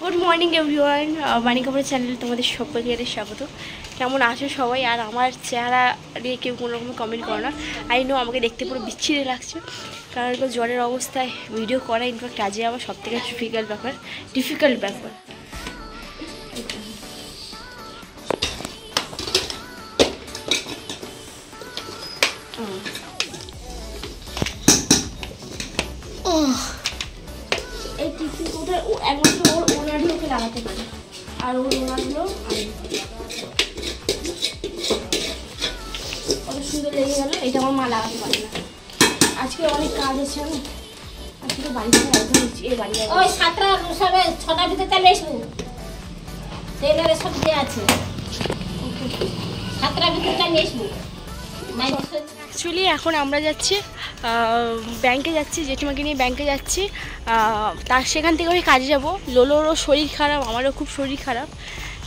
Good morning everyone, বাণী কাপুরের চ্যানেলে তোমাদের সবাইকে স্বাগত। কেমন আছো সবাই? আর আমার চেহারা নিয়ে কেউ কোনো রকম কমেন্ট করো না। আই নো আমাকে দেখতে পুরো বিচ্ছিরি লাগছে, কারণ জ্বরের অবস্থায় ভিডিও করা ইনফ্যাক্ট আজকে আমার সবথেকে ডিফিকাল্ট ব্যাপার। এই টিফিন কোথায় একমাত্র ওর ওনারই ওকে লাগাতে পারে, আর ওর ওনারগুলো কত সুন্দর লেগে গেল। এটা আমার মা লাগাতে পারে না। আজকে অনেক কাজ আছে, আমি আজকে বাড়ি থেকে একদম এই বাড়ি ওই 7টা 6টার ভিতরে চলে আসবো। টেলারের সবজি আছে, 7টার ভিতরে চলে আসবো। অ্যাকচুয়ালি এখন আমরা যাচ্ছি ব্যাংকে যাচ্ছি, জেঠিমাকে নিয়ে ব্যাংকে যাচ্ছি। তার সেখান থেকে আমি কাজে যাব। লোলোরও শরীর খারাপ, আমারও খুব শরীর খারাপ।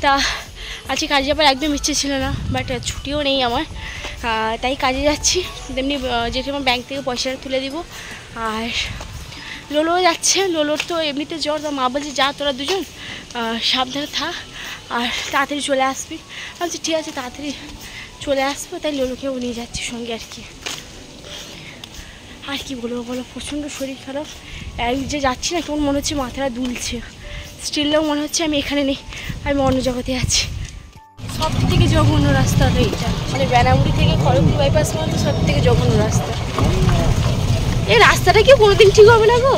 তা আজকে কাজে যাবার একদম ইচ্ছে ছিল না, বাট ছুটিও নেই আমার, তাই কাজে যাচ্ছি। তেমনি জেঠিমা ব্যাংক থেকে পয়সাটা তুলে দিব। আর লোলোও যাচ্ছে, লোলোর তো এমনিতে জ্বর, তা মা বলছে যা তোরা দুজন সাবধানে থাক আর তাড়াতাড়ি চলে আসবি। আমি বলছি ঠিক আছে, তাড়াতাড়ি চলে আসবো, তাই লোলোকেও নিয়ে যাচ্ছি সঙ্গে আর কি। আর কি বলবো বলো, প্রচণ্ড শরীর খারাপ। এই যে যাচ্ছি না, কেমন মনে হচ্ছে মাথাটা দুলছে। স্টিলও মনে হচ্ছে আমি এখানে নেই, আমি অন্য জগতে আছি। সব থেকে জঘন্য রাস্তা তো এইটা, মানে বেনামুড়ি থেকে খড়গপুর বাইপাস পর্যন্ত সব থেকে জঘন্য রাস্তা। এই রাস্তাটা কি কোনোদিন ঠিক হবে না গো?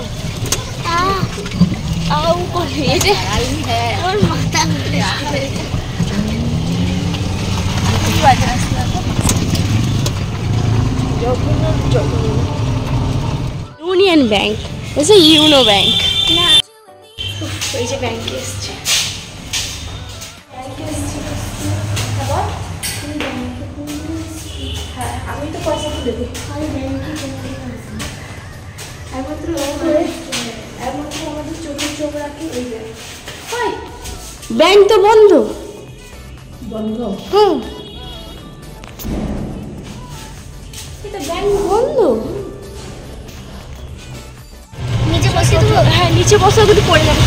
ইউনিয়ন ব্যাংক, ইউনো ব্যাংক না, ওই যে ব্যাংকে এসছে। হ্যাঁ, আমি তো পয়সা তুলে দিই। একমাত্র আমাদের চোখের চোখ রাখি এই ব্যাংক। ব্যাংক তো বন্ধ বন্ধ। হুম, এটা ব্যাংক বন্ধ। নিচে বসে দেবো? হ্যাঁ, নিচে বসে কিন্তু পড়ে যাবে।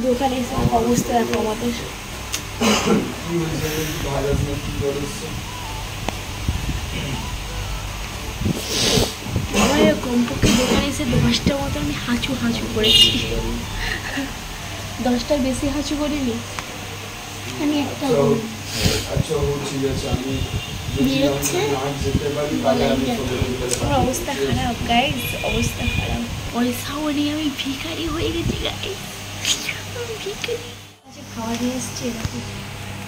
দোকানে এসে অবস্থা দেখো আমাদের। আমার কমপক্ষে দোকানে এসে 10টার মতো আমি হাঁচু করেছি। 10টার বেশি হাঁচু করিনি আমি। একটা আমার অবস্থা খারাপ গাইজ, অবস্থা খারাপ। পয়সাও নেই, আমি ভিখারি হয়ে গেছি গাইজ, ভিখারি। খাওয়া দিয়ে এসছি, এরকম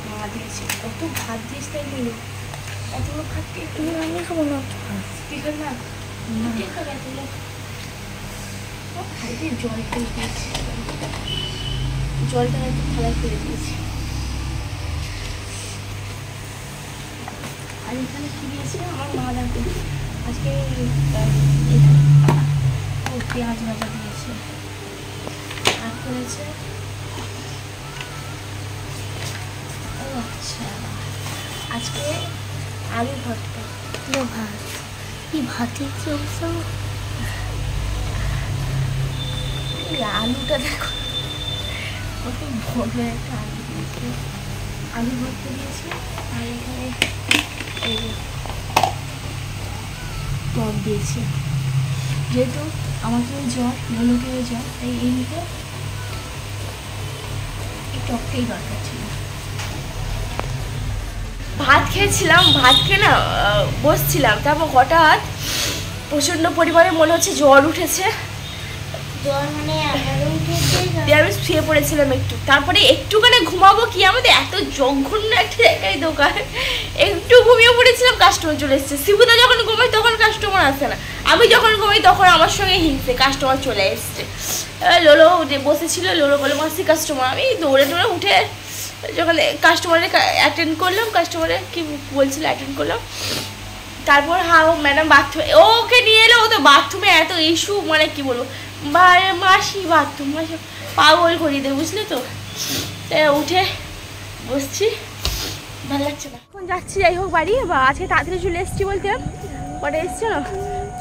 খাওয়া দিয়েছি। কত ভাত দিয়েছ তাই বলো, এতগুলো ভাত একটু আমি খাবো না। তুই খাবি না? খাবে এতগুলো খাইতে। জল ফেলে দিয়েছি, জলটা একটু থালায় ফেলে দিয়েছি। আর এখানে কি দিয়েছে আমার মা দেখো, আজকে পেঁয়াজ ভাজা দিয়েছে, আর করেছে। ও আচ্ছা, আজকে আলু ভর্তা। ভাত, এই ভাতের কি অবস্থা! আলুটা দেখো কত বড় একটা আলু দিয়েছে, আলু ভর্তা দিয়েছে। আর এখানে টক দিয়েছে। যেহেতু আমাকেও জ্বর, লোলোকেও জ্বর, তাই এই মুখে এই টকটাই দরকার ছিল। ভাত খেয়েছিলাম, ভাত খেয়ে না বসছিলাম, তারপর হঠাৎ প্রচণ্ড পরিমাণে মনে হচ্ছে জ্বর উঠেছে। জ্বর মানে আমি শুয়ে পড়েছিলাম একটু, তারপরে একটুখানি ঘুমাবো কি, আমাদের এত জঘন্য একটা জায়গায় দোকান, একটু ঘুমিয়ে পড়েছিলাম, কাস্টমার চলে এসছে। শিবুদা যখন ঘুমাই তখন কাস্টমার আসে না, আমি যখন ঘুমাই তখন আমার সঙ্গে হিংসে কাস্টমার চলে এসছে। লোলো বসেছিল, লোলো বলে মাসি কাস্টমার। আমি দৌড়ে উঠে যখন কাস্টমারে অ্যাটেন্ড করলাম, কাস্টমারে কি বলছিল অ্যাটেন্ড করলাম। তারপর হাও ম্যাডাম বাথরুমে, ওকে নিয়ে এলো। ও তো বাথরুমে এত ইস্যু, মানে কি বলবো, মাসি বাথরুম, মাসি পাগল করিয়ে দেয়, বুঝলে তো। তাই উঠে বসছি, ভালো লাগছে না। এখন যাচ্ছি যাই হোক বাড়ি, বা আজকে তাড়াতাড়ি চলে এসেছি বলতে। কটা এসছে না,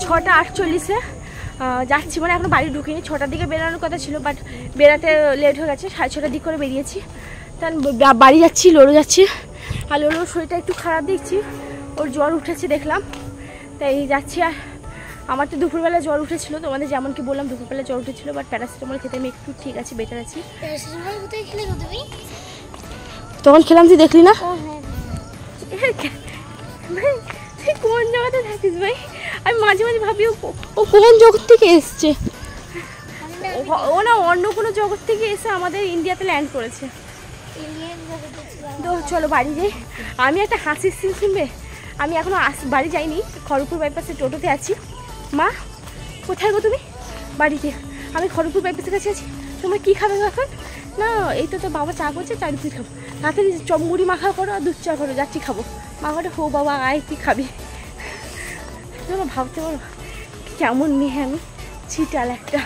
6টা 48-এ। যাচ্ছি, মানে এখন বাড়ি ঢুকিনি। 6টার দিকে বেরোনোর কথা ছিল, বাট বেরাতে লেট হয়ে গেছে। 6:30 দিক করে বেরিয়েছি। তখন বাড়ি যাচ্ছি, লোলো যাচ্ছি। আর লোলোর শরীরটা একটু খারাপ দেখছি, ওর জ্বর উঠেছে দেখলাম, তাই যাচ্ছি। আর আমার তো দুপুরবেলা জ্বর উঠেছিল, তোমাদের যেমন কি বললাম দুপুরবেলা জ্বর উঠেছিল, বাট প্যারাসিটামল খেতে আমি একটু ঠিক আছে, বেটার আছি। তখন খেলাম, তুই দেখলি না? তুই কোন জগতে থাকিস ভাই? আমি মাঝে মাঝে ভাবি ও কোন জগৎ থেকে এসছে। ও না অন্য কোনো জগৎ থেকে এসে আমাদের ইন্ডিয়াতে ল্যান্ড করেছে। তো চলো বাড়ি যাই। আমি একটা হাসির সিন শুনবে? আমি এখনো বাড়ি যাইনি, খড়গপুর বাইপাসে টোটোতে আছি। মা কোথায় গো তুমি? বাড়িতে। আমি খড়গপুর বাইপাসের কাছে আছি। তোমার কী খাবে এখন? না এই তো বাবা চা করছে, চা রুটি খাবো। তাড়াতাড়ি মুড়ি মাখা করো আর দুধ চা করো, যাচ্ছি খাবো। মা বলে হো বাবা আয়, কি খাবি? তোমরা ভাবতে পারো কেমন মেয়ে আমি, ছিটাল একটা।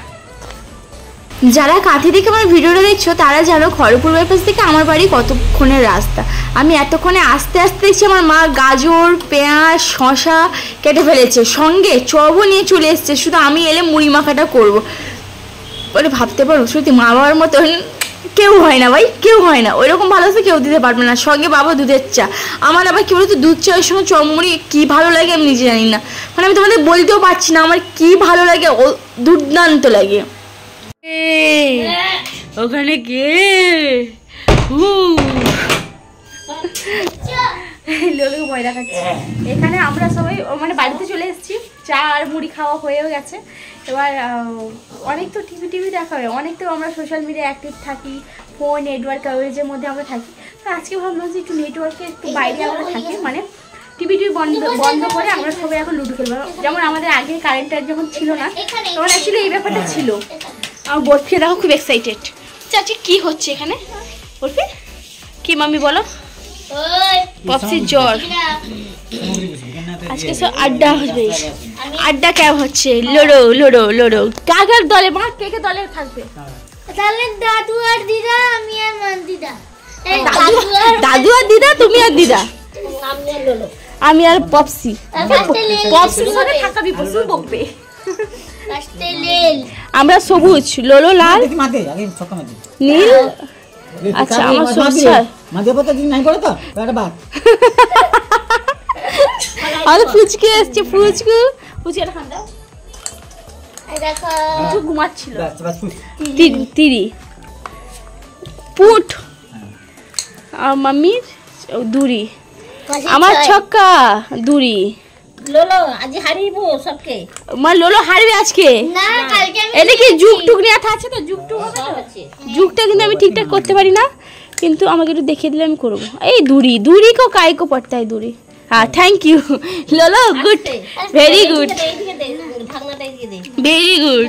যারা কাঁথি থেকে আমার ভিডিওটা দেখছো তারা জানো খড়গপুর বাইপাস থেকে আমার বাড়ি কতক্ষণের রাস্তা। আমি এতক্ষণে আস্তে আস্তে দেখছি আমার মা গাজর, পেঁয়াজ, শশা কেটে ফেলেছে, সঙ্গে চপও নিয়ে চলে এসছে। শুধু আমি এলে মুড়ি মাখাটা করবো বলে ভাবতে পারো। সত্যি মা বাবার মতন কেউ হয় না ভাই, কেউ হয় না। ওইরকম ভালোবাসা কেউ দিতে পারবে না। সঙ্গে বাবা দুধের চা। আমার আবার কী বলতো, দুধ চায়ের সঙ্গে চপমুড়ি কী ভালো লাগে আমি নিজে জানি না, মানে আমি তোমাদের বলতেও পারছি না আমার কী ভালো লাগে, ও দুর্দান্ত লাগে। ওখানে কে লোলোকে ভয় দেখাচ্ছে। এখানে আমরা সবাই মানে বাড়িতে চলে এসেছি, চা আর মুড়ি খাওয়া হয়েও গেছে। এবার অনেক তো টিভি দেখা হয়, অনেক তো আমরা সোশ্যাল মিডিয়া অ্যাক্টিভ থাকি, ফোন নেটওয়ার্ক কাভারেজের মধ্যে আমরা থাকি। তো আজকে ভাবলাম যে একটু নেটওয়ার্কে একটু বাইরে আমরা থাকি, মানে টিভি বন্ধ করে আমরা সবাই এখন লুডো খেলবো। যেমন আমাদের আগে কারেন্টার যখন ছিল না, তখন অ্যাকচুয়ালি এই ব্যাপারটা ছিল। আমার বরফি দেখো খুব এক্সাইটেড। চাচি কি হচ্ছে এখানে? বরফি কি মাম্মি বলো? পপসির জ্বর। আজকে সব আড্ডা হবে। আড্ডা কেমন হচ্ছে? লোড়ো কাকার দলে, মা কে কে দলে থাকবে? তাহলে দাদু আর দিদা, আমি আর মান্দিদা। দাদু আর দিদা, তুমি আর দিদা, আমি আর পপসি। পপসির সাথে থাকা বিপদ বকবে। আমরা সবুজ, লোলো লাল, নীল। আচ্ছা আমার সবুজ আর ফুচকে এসছে। ফুচকু ঘুমাচ্ছিল। তিরি পুট আর মাম্মির দুরি, আমার ছক্কা দুরি। লোলো আজ হারিবো সবকে। মা লোলো হারবে আজকে না, কালকে আমি এটা কি যুগ নেওয়া আছে তো, যুগটুক হবে তো। যুগটা কিন্তু আমি ঠিকঠাক করতে পারি না, কিন্তু আমাকে একটু দেখিয়ে দিলে আমি করবো। এই দুরি কো কাই কো পড়তা है दूरी। हाँ थैंक यू लोलो, good, very good, very good.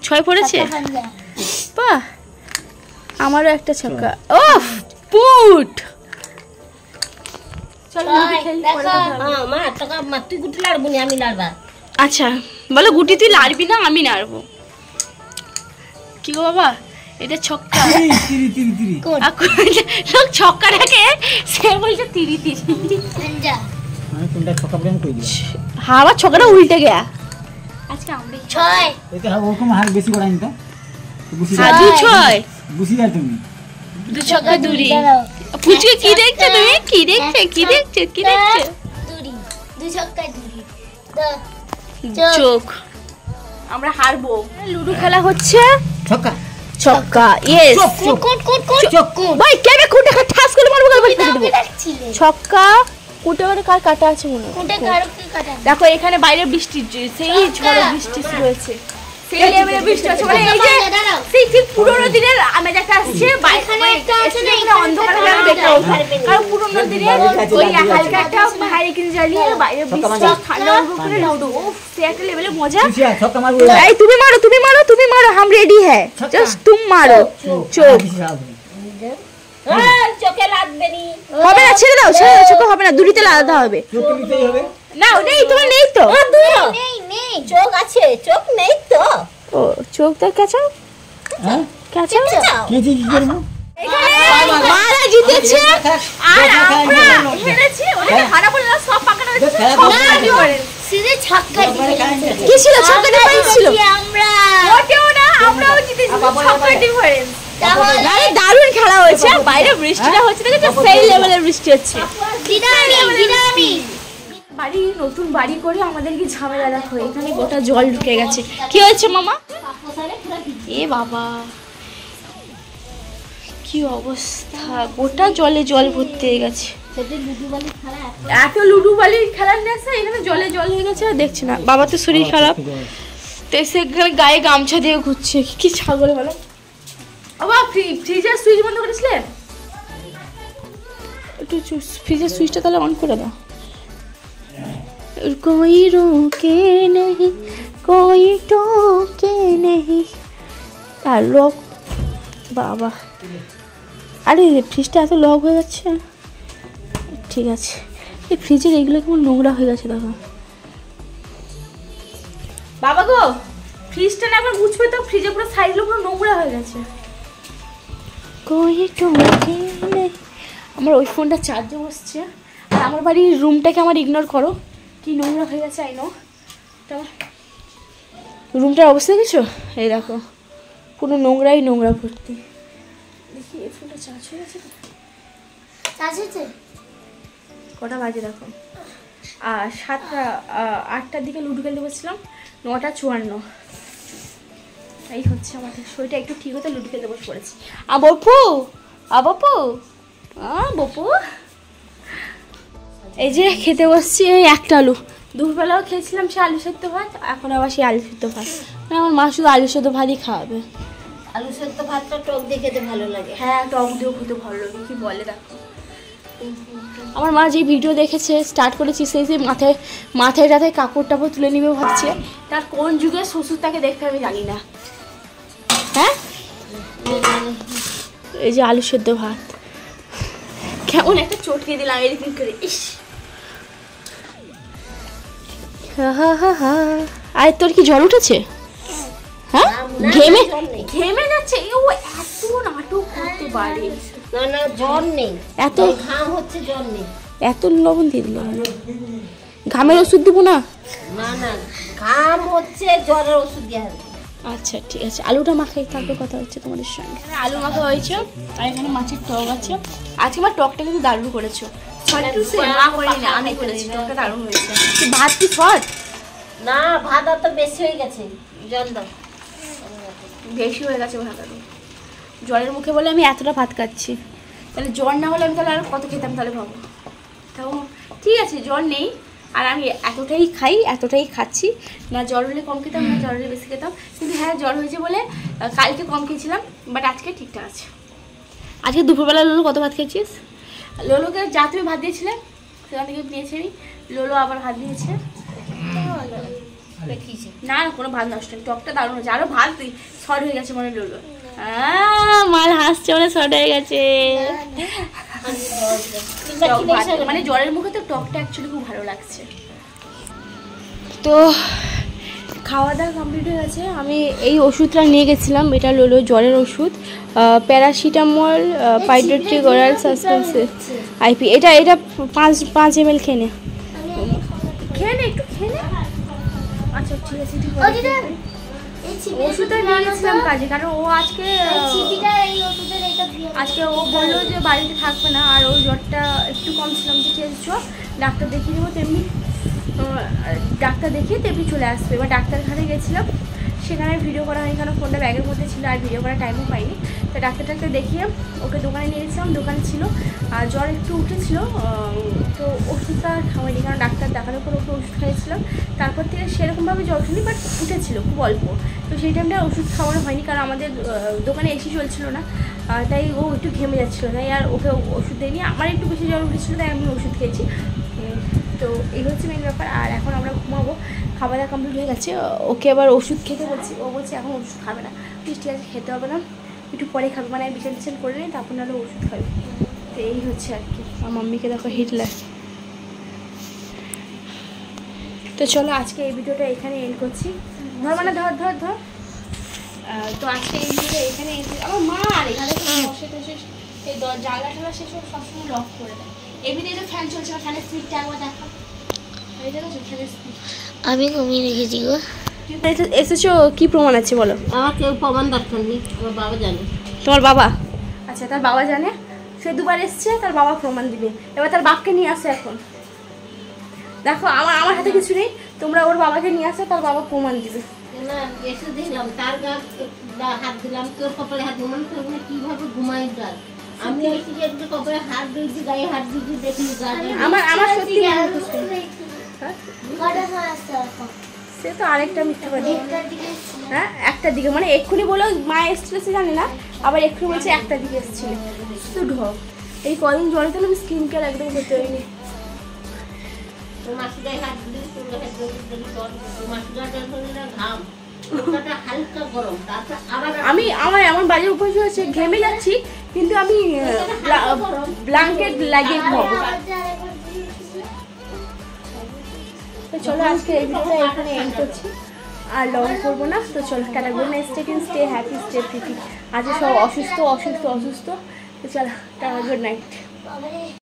ছয় পড়েছে বাহ, আমারও একটা ছক্কা। ওফ পুট। আচ্ছা বলো গুটি তুই লাড়বি না আমি নাড়বো? কি গো বাবা এটা ছক্কা। লোক ছক্কা রাখে, সে বলছে তিরি। হ্যাঁ আমার ছক্কাটা উল্টে গেয়া। আজকে আমরা ছয় দু ছক্কা দুরি। পুচকে কি দেখছো তুমি? কি দেখছো? চোখ। আমরা হারবো। লুডো খেলা হচ্ছে। ছক্কা ইয়েস। ভাই কেবে কুটে ঠাস করে মারবো, ছক্কা কুটে মানে কার কাটা আছে মনে হয়। দেখো এখানে বাইরে বৃষ্টি, সেই ঝড় বৃষ্টি শুরু হয়েছে, সেই লেভেলে বৃষ্টি হচ্ছে। মানে এই যে সেই ঠিক পুরোনো দিনের আমেজ একটা আসছে। এখানে একটা আছে না, অন্ধকারে যাবে দেখো, কারণ পুরোনো দিনের ওই হালকা একটা হারিকেন জ্বালিয়ে বাইরে বৃষ্টি ঠান্ডা করে লুডো, ও সে একটা লেভেলে মজা। এই তুমি মারো, हम रेडी है, जस्ट तुम मारो। চোখ চোখে লাগবে নি, হবে না, ছেড়ে দাও, চোখে হবে না, দুটিতে লাগাতে হবে। না নেই, তোমার নেই তো? নেই চোখ আছে, চোখ নেই তো। ও চোখ তো কাঁচাও, কাঁচাও। কি করব? এখানে মারা জিতেছে আর আমরা হেরেছি। ওদের হারা বলে সব পাকানো হয়েছে। সিধে ছক্কা দিয়েছে। কি ছিল ছক্কা ডিফারেন্স ছিল? আমরা ওটাও না, আমরাও জিতেছি ছক্কা ডিফারেন্স। আরে দারুণ খেলা হয়েছে। বাইরে বৃষ্টিটা হচ্ছে দেখেছো, সেই লেভেলের বৃষ্টি হচ্ছে। বিরানি বাড়ি নতুন বাড়ি করে আমাদের কি ঝামেলা দেখো, এখানে গোটা জল ঢুকে গেছে। কি হয়েছে মামা? এ বাবা কি অবস্থা, গোটা জলে জল ভর্তি হয়ে গেছে। এত লুডু বালির খেলার নেশা, এখানে জলে জল হয়ে গেছে আর দেখছি না। বাবা তো শরীর খারাপ, তো সে গায়ে গামছা দিয়ে ঘুরছে। কি ছাগল বলো। বাবা ফ্রিজের সুইচ বন্ধ করেছিলে? একটু ফ্রিজের সুইচটা তাহলে অন করে দাও। कोई रोके नहीं कोई टोके नहीं। আর লক বাবা, আরে ফ্রিজটা এত লক হয়ে যাচ্ছে। ঠিক আছে, এই ফ্রিজের এইগুলো কেমন নোংরা হয়ে গেছে দেখো। বাবা গো, ফ্রিজটা না আবার মুছবে তো, ফ্রিজে পুরো সাইডগুলো পুরো নোংরা হয়ে গেছে। কই টোকে নেই। আমার ওই ফোনটা চার্জে বসছে। আর আমার বাড়ির রুমটাকে আমার ইগনোর করো, কি নোংরা হয়ে গেছে। I know. রুমটার অবস্থা দেখেছো? এই দেখো পুরো নোংরাই নোংরা ভর্তি। দেখি এই ফোনটা চার্জ হয়ে গেছে। কটা বাজে দেখো? 8টার দিকে লুডো খেলতে বসছিলাম, 9:54। এই হচ্ছে আমাদের শরীরটা একটু ঠিক হতে লুডো খেলতে বসে পড়েছি। বপু এই যে খেতে বসছি একটা আলু। দুপুরবেলাও খেয়েছিলাম সে আলু সেদ্ধ ভাত, এখন আবার সেই আলু সেদ্ধ ভাত। আমার মা শুধু আলু সেদ্ধ ভাতই খাওয়াবে। আলু সেদ্ধ ভাতটা টক দিয়ে খেতে ভালো লাগে। হ্যাঁ, টক দিয়েও খেতে ভালো লাগে। কি বলে দেখো, আমার মা যে ভিডিও দেখেছে স্টার্ট করেছি, সেই যে মাথায় কাপড় টাপড় তুলে নিবে ভাবছে। তার কোন যুগে শ্বশুর তাকে দেখতে আমি জানি না। হ্যাঁ, এই যে আলু সেদ্ধ ভাত কেমন একটা চটকে দিলাম এরকম করে। ইস, আর তোর কি জল উঠেছে? হ্যাঁ, ঘেমে যাচ্ছে। ও এত নাটক করতে পারে না, জ্বর নেই, এত ঘাম হচ্ছে, জ্বর নেই। এত লবণ দিয়ে দিল। ঘামের ওষুধ দেবো না? না, ঘাম হচ্ছে, জ্বরের ওষুধ দেওয়া হবে। আচ্ছা ঠিক আছে, আলুটা মাখাই, তারপর কথা হচ্ছে তোমাদের সঙ্গে। আলু মাখা হয়েছে আর এখানে মাছের টক আছে। আজকে আমার টকটা কিন্তু দারুণ করেছো। আমি করেছি, টকটা দারুণ হয়েছে। ভাত কি শর্ট? না, ভাত তো বেশি হয়ে গেছে, জল দাও। বেশি হয়ে গেছে ভাত। আলু জলের মুখে বলে আমি এতটা ভাত খাচ্ছি, তাহলে জ্বর না হলে আমি তাহলে আর কত খেতাম তাহলে ভাবো। তাও ঠিক আছে, জ্বর নেই আর আমি এতটাই খাই, এতটাই খাচ্ছি। না জ্বর হলে কম খেতাম, না জ্বর হলে বেশি খেতাম। কিন্তু হ্যাঁ, জ্বর হয়েছে বলে কালকে কম খেয়েছিলাম, বাট আজকে ঠিকঠাক আছে। আজকে দুপুরবেলা লোলো কত ভাত খেয়েছিস? লোলোকে যা তুমি ভাত দিয়েছিলে সেখান থেকে নিয়েছি আমি। লোলো আবার ভাত দিয়েছে। না কোনো ভাত নষ্ট নেই, টকটা দারুণ হয়েছে। আরও ভাত শর্ট হয়ে গেছে মনে লোলো। মাল হাসছে, মানে শর্ট হয়ে গেছে। মানে জ্বরের মুখে তো টকটা অ্যাকচুয়ালি খুব ভালো লাগছে। তো খাওয়া দাওয়া কমপ্লিট হয়ে গেছে। আমি এই ওষুধটা নিয়ে গেছিলাম, এটা লোলো জ্বরের ওষুধ, প্যারাসিটামল পাইড্রোট্রিক ওরাল সাসপেন্সিভ আইপি। এটা 5 ml খেয়ে নে, একটু খেয়ে নে। আচ্ছা ঠিক আছে, ঠিক আছে। ওষুধটা নিয়ে গেছিলাম কাজে, কারণ ও আজকে ও বললো যে বাড়িতে থাকবে না, আর ওই জ্বরটা একটু কম ছিলাম যে চেয়েছ ডাক্তার দেখিয়ে দেবো, তেমনি ডাক্তার দেখিয়ে তেমনি চলে আসবে। এবার ডাক্তারখানে গেছিলাম, সেখানে ভিডিও করা হয়নি কারণ ফোনটা ব্যাগের মধ্যে ছিল আর ভিডিও করার টাইমও পাইনি। তো ডাক্তার দেখিয়ে ওকে দোকানে নিয়ে গেছিলাম, দোকানে ছিল আর জ্বর একটু উঠেছিল। তো ওষুধটা খাওয়াইনি, কারণ ডাক্তার দেখানোর পর ওকে ওষুধ খাইয়েছিলাম। তারপর থেকে সেরকমভাবে জ্বর উঠেনি, বাট উঠেছিল খুব অল্প। তো সেই টাইমটা ওষুধ খাওয়ানো হয়নি, কারণ আমাদের দোকানে এসি চলছিল না, তাই ও একটু ঘেমে যাচ্ছিলো, তাই আর ওকে ওষুধ দেয়নি। আমার একটু বেশি জ্বর উঠেছিলো, তাই আমি ওষুধ খেয়েছি। তো এই হচ্ছে মেন ব্যাপার। আর এখন আমরা ঘুমাবো, খাওয়া দাওয়া কমপ্লিট হয়ে গেছে। ওকে আবার ওষুধ খেতে বলছি, ও বলছে এখন ওষুধ খাবে না। ঠিক আছে, খেতে হবে না, একটু পরে খাবে, মানে বিছান টিছান করে নিই, তারপর নাহলে ওষুধ খাবে। তো এই হচ্ছে আর কি। আমার মাম্মিকে দেখো হিটলার। তো চলো আজকে এই ভিডিওটা এখানে এন্ড করছি। ধর মানে ধর। তো আজকে এই ভিডিওটা এখানে আমার মা আর এখানে বসে টসে এই জানলাটা সেসব সবসময় লক করে দেয়। এমনিতে যে ফ্যান চলছে না, ফ্যানের স্পিডটা একবার দেখা। এই দেখো ফ্যানের স্পিড। আমি কমিয়ে রেখেছি গো। এসেছো কি প্রমাণ আছে বলো? আমার কেউ প্রমাণ দরকার নেই, আমার বাবা জানে। তোমার বাবা? আচ্ছা, তার বাবা জানে, সে দুবার এসছে, তার বাবা প্রমাণ দিবে। এবার তার বাপকে নিয়ে আসে এখন। দেখো আমার হাতে কিছু নেই, তোমরা ওর বাবাকে নিয়ে আসো, তার বাবা প্রমাণ দিবে। না এসে দেখলাম তার গা হাত দিলাম, তোর কপালে হাত দিলাম, তোর কিভাবে ঘুমাই যার। আমি এসে যে একটু কপালে হাত দিয়েছি, গায়ে হাত দিয়েছি, দেখি আমার সত্যি মনে হচ্ছে। কটা সময় আসতে হবে? সে তো আরেকটা মিথ্যা কথা। হ্যাঁ, একটার দিকে, মানে এক্ষুনি বলো মা এসেছিল জানি না, আবার এক্ষুনি বলছে একটার দিকে এসেছিল। তো ঢোক, এই কদিন জলে তো আমি স্কিন কেয়ার একদম করতে পারিনি। তোর মাসি গায়ে হাত দিলি, তোর গায়ে হাত দিলি, তোর মাসি গায়ে ঘাম হালকা গরম, তারপর আবার আমার এমন বাজে উপর হয়েছে, ঘেমে যাচ্ছি, কিন্তু আমি ব্ল্যাঙ্কেট লাগিয়ে ঘুমাবো। তো চলো আজকে এই ভিডিওটা এখানে এন্ড করছি, আর লং করবো না। তো চলো tata, good night, stay tin, stay happy, stay free. আজকে সব অসুস্থ। তো চলো টাটা, গুড নাইট।